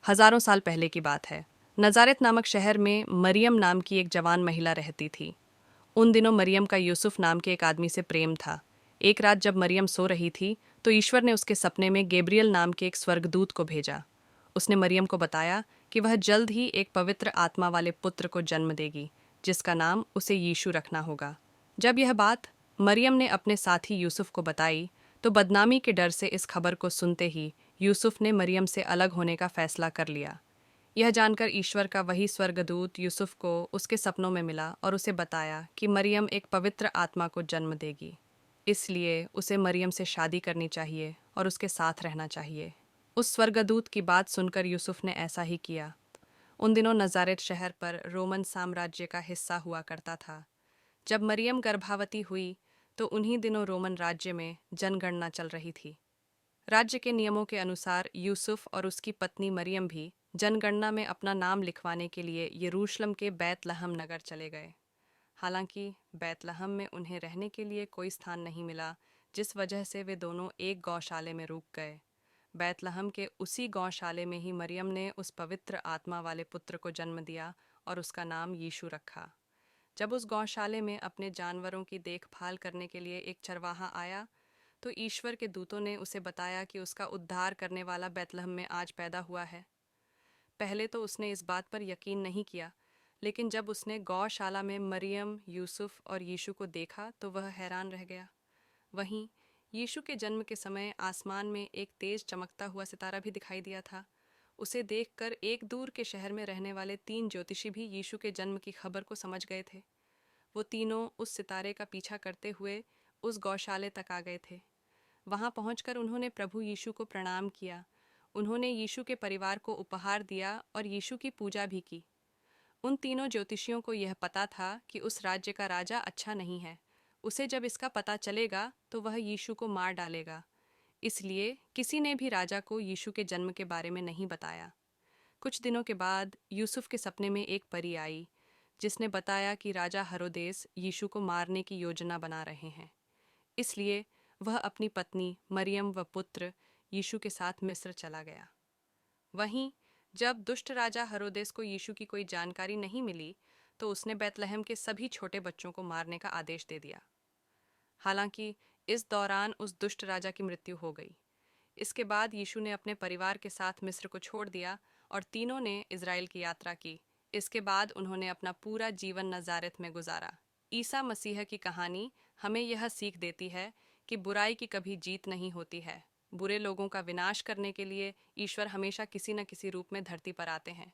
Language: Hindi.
हजारों साल पहले की बात है। नजारेत नामक शहर में मरियम नाम की एक जवान महिला रहती थी। उन दिनों मरियम का यूसुफ नाम के एक आदमी से प्रेम था। एक रात जब मरियम सो रही थी तो ईश्वर ने उसके सपने में गैब्रियल नाम के एक स्वर्गदूत को भेजा। उसने मरियम को बताया कि वह जल्द ही एक पवित्र आत्मा वाले पुत्र को जन्म देगी, जिसका नाम उसे यीशु रखना होगा। जब यह बात मरियम ने अपने साथी यूसुफ को बताई तो बदनामी के डर से इस खबर को सुनते ही यूसुफ ने मरियम से अलग होने का फैसला कर लिया। यह जानकर ईश्वर का वही स्वर्गदूत यूसुफ को उसके सपनों में मिला और उसे बताया कि मरियम एक पवित्र आत्मा को जन्म देगी, इसलिए उसे मरियम से शादी करनी चाहिए और उसके साथ रहना चाहिए। उस स्वर्गदूत की बात सुनकर यूसुफ ने ऐसा ही किया। उन दिनों नजारेत शहर पर रोमन साम्राज्य का हिस्सा हुआ करता था। जब मरियम गर्भवती हुई तो उन्हीं दिनों रोमन राज्य में जनगणना चल रही थी। राज्य के नियमों के अनुसार यूसुफ और उसकी पत्नी मरियम भी जनगणना में अपना नाम लिखवाने के लिए यरूशलेम के बैतलहम नगर चले गए। हालांकि बैतलहम में उन्हें रहने के लिए कोई स्थान नहीं मिला, जिस वजह से वे दोनों एक गौशाले में रुक गए। बैतलहम के उसी गौशाले में ही मरियम ने उस पवित्र आत्मा वाले पुत्र को जन्म दिया और उसका नाम यीशु रखा। जब उस गौशाले में अपने जानवरों की देखभाल करने के लिए एक चरवाहा आया तो ईश्वर के दूतों ने उसे बताया कि उसका उद्धार करने वाला बैतलहम में आज पैदा हुआ है। पहले तो उसने इस बात पर यकीन नहीं किया, लेकिन जब उसने गौशाला में मरियम, यूसुफ और यीशु को देखा तो वह हैरान रह गया। वहीं यीशु के जन्म के समय आसमान में एक तेज चमकता हुआ सितारा भी दिखाई दिया था। उसे देखकर एक दूर के शहर में रहने वाले 3 ज्योतिषी भी यीशु के जन्म की खबर को समझ गए थे। वो तीनों उस सितारे का पीछा करते हुए उस गौशाले तक आ गए थे। वहां पहुंचकर उन्होंने प्रभु यीशु को प्रणाम किया। उन्होंने यीशु के परिवार को उपहार दिया और यीशु की पूजा भी की। उन तीनों ज्योतिषियों को यह पता था कि उस राज्य का राजा अच्छा नहीं है। उसे जब इसका पता चलेगा तो वह यीशु को मार डालेगा। इसलिए किसी ने भी राजा को यीशु के जन्म के बारे में नहीं बताया। कुछ दिनों के बाद यूसुफ के सपने में एक परी आई, जिसने बताया कि राजा हेरोदेस यीशु को मारने की योजना बना रहे हैं। इसलिए वह अपनी पत्नी मरियम व पुत्र यीशु के साथ मिस्र चला गया। वहीं जब दुष्ट राजा हेरोदेस को यीशु की कोई जानकारी नहीं मिली तो उसने बैतलहम के सभी छोटे बच्चों को मारने का आदेश दे दिया। हालांकि इस दौरान उस दुष्ट राजा की मृत्यु हो गई। इसके बाद यीशु ने अपने परिवार के साथ मिस्र को छोड़ दिया और तीनों ने इज़राइल की यात्रा की। इसके बाद उन्होंने अपना पूरा जीवन नजारेत में गुजारा। ईसा मसीह की कहानी हमें यह सीख देती है कि बुराई की कभी जीत नहीं होती है। बुरे लोगों का विनाश करने के लिए ईश्वर हमेशा किसी न किसी रूप में धरती पर आते हैं।